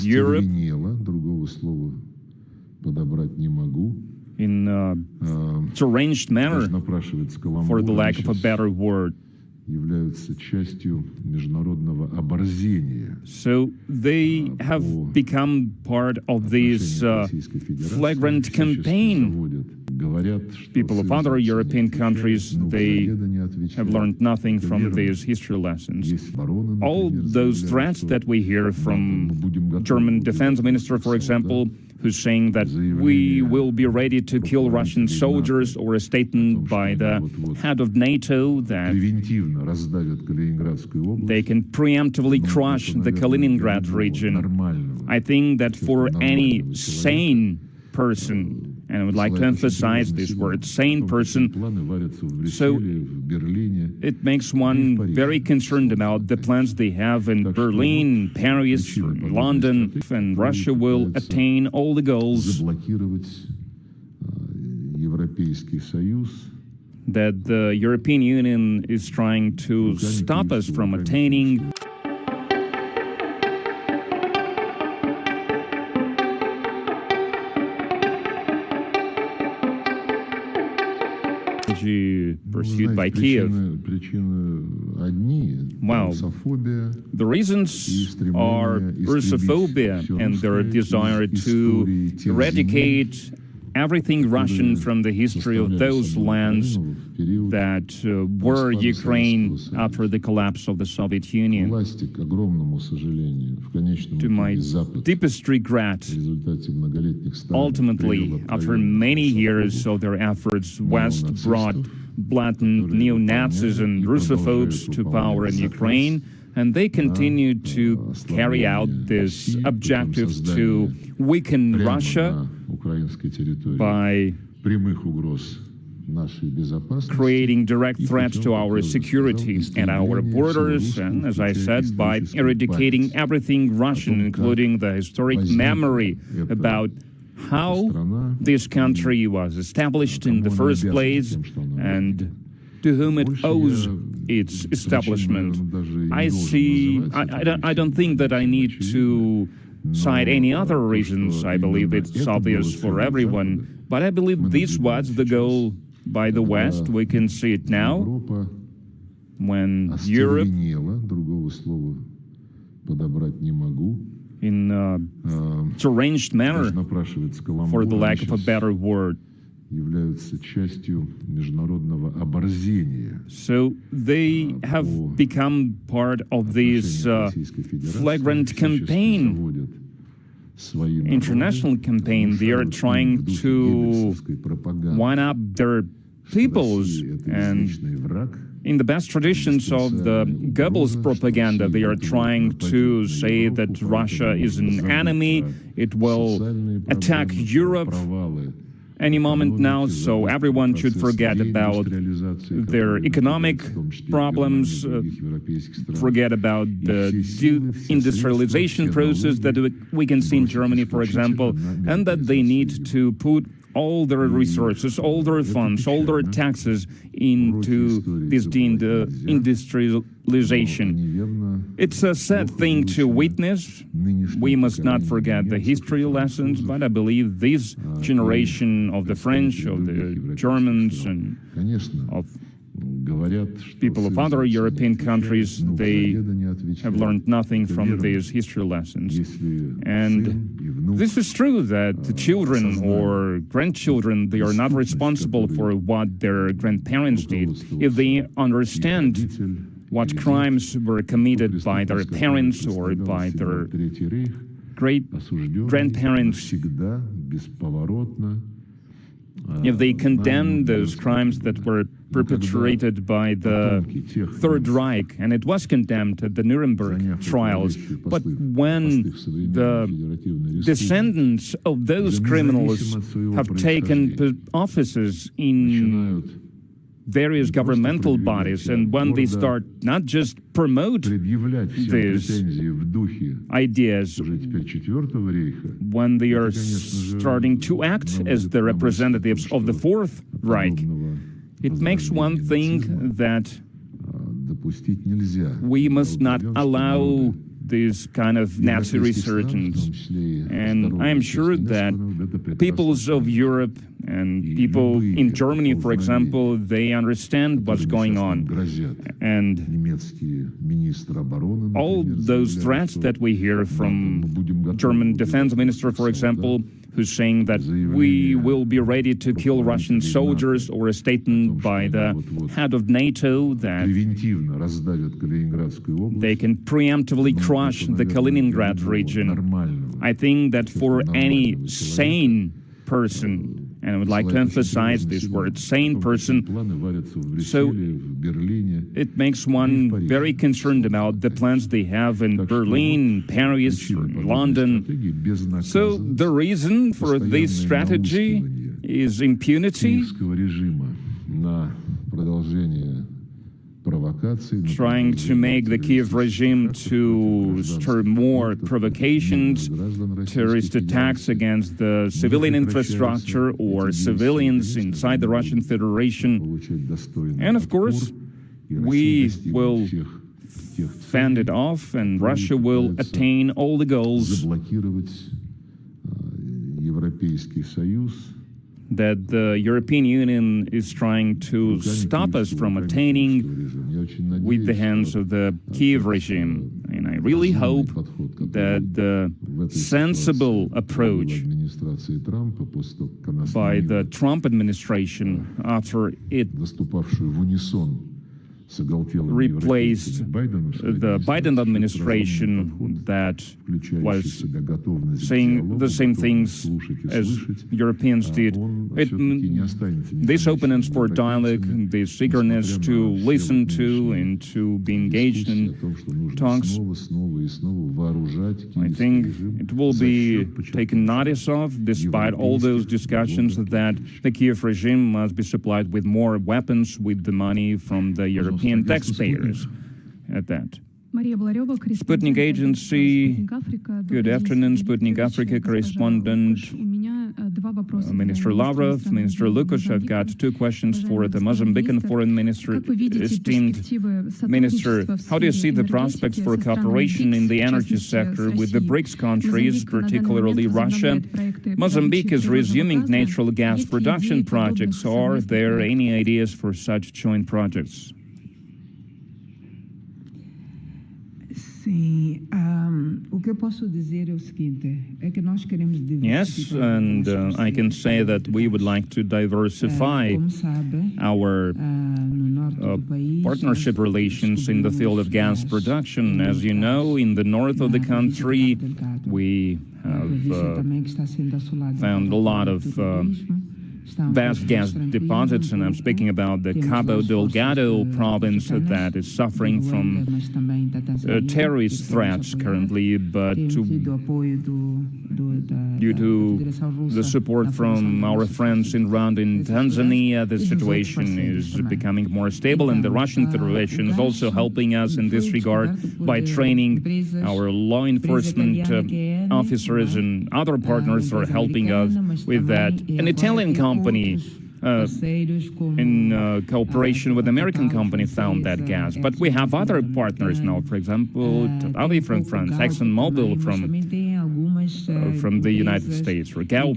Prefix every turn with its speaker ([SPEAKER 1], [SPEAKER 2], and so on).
[SPEAKER 1] Europe in a deranged manner, for the lack of a better word. So they have become part of this flagrant campaign. People of other European countries, they have learned nothing from these history lessons. All those threats that we hear from German defense minister, for example, who's saying that we will be ready to kill Russian soldiers, or a statement by the head of NATO that they can preemptively crush the Kaliningrad region. I think that for any sane person, and I would like to emphasize this word, sane person, so it makes one very concerned about the plans they have in Berlin, Paris, London, and Russia will attain all the goals that the European Union is trying to stop us from attaining. Pursued by Kiev. Well, the reasons are Russophobia and their desire to eradicate everything Russian from the history of those lands that were Ukraine after the collapse of the Soviet Union. To my deepest regret, ultimately, after many years of their efforts, West brought blatant neo-Nazis and Russophobes to power in Ukraine, and they continue to carry out this objective to weaken Russia by creating direct threats to our security and our borders, and, as I said, by eradicating everything Russian, including the historic memory about how this country was established in the first place and to whom it owes its establishment. I don't think that I need to cite any other reasons. I believe it's obvious for everyone, but I believe this was the goal by the West. We can see it now when Europe, in a deranged manner, for the lack of a better word. So they have become part of this flagrant campaign, international campaign. They are trying to wind up their peoples, and in the best traditions of the Goebbels propaganda, they are trying to say that Russia is an enemy, it will attack Europe any moment now, so everyone should forget about their economic problems, forget about the deindustrialization process that we can see in Germany, for example, and that they need to put all their resources, all their funds, all their taxes into this deindustrialization. It's a sad thing to witness. We must not forget the history lessons, but I believe this generation of the French, of the Germans, and of people of other European countries, they have learned nothing from these history lessons. And this is true that the children or grandchildren, they are not responsible for what their grandparents did. If they understand what crimes were committed by their parents or by their great-grandparents, if they condemn those crimes that were perpetrated by the Third Reich, and it was condemned at the Nuremberg trials, but when the descendants of those criminals have taken offices in various governmental bodies, and when they start not just promote these ideas, when they are starting to act as the representatives of the Fourth Reich, it makes one think that we must not allow this kind of Nazi resurgence. And I am sure that peoples of Europe and people in Germany, for example, they understand what's going on. And all those threats that we hear from German defense minister, for example, who's saying that we will be ready to kill Russian soldiers, or a statement by the head of NATO that they can preemptively crush the Kaliningrad region. I think that for any sane person, and I would like to emphasize this word, sane person, so it makes one very concerned about the plans they have in Berlin, Paris, or London. So the reason for this strategy is impunity, trying to make the Kiev regime to stir more provocations, terrorist attacks against the civilian infrastructure or civilians inside the Russian Federation. And of course, we will fend it off, and Russia will attain all the goals that the European Union is trying to stop us from attaining with the hands of the Kiev regime. And I really hope that the sensible approach by the Trump administration, after it replaced the Biden administration that was saying the same things as Europeans did. This openness for dialogue, this eagerness to listen to and to be engaged in talks, I think it will be taken notice of, despite all those discussions, that the Kiev regime must be supplied with more weapons with the money from the European taxpayers at that. Sputnik Agency, good afternoon, Sputnik Africa correspondent, Minister Lavrov, Minister Lukash. I've got two questions for the Mozambican Foreign Minister. Esteemed Minister, how do you see the prospects for cooperation in the energy sector with the BRICS countries, particularly Russia? Mozambique is resuming natural gas production projects. Are there any ideas for such joint projects? Yes, and I can say that we would like to diversify our partnership relations in the field of gas production. As you know, in the north of the country, we have found a lot of vast gas deposits, and I'm speaking about the Cabo Delgado province that is suffering from terrorist threats currently, but due to the support from our friends in Rwanda and Tanzania, the situation is becoming more stable, and the Russian Federation is also helping us in this regard by training our law enforcement officers, and other partners are helping us with that. An Italian company in cooperation with American company found that gas. But we have other partners now, for example, Total from France, ExxonMobil from the United States, or Galp.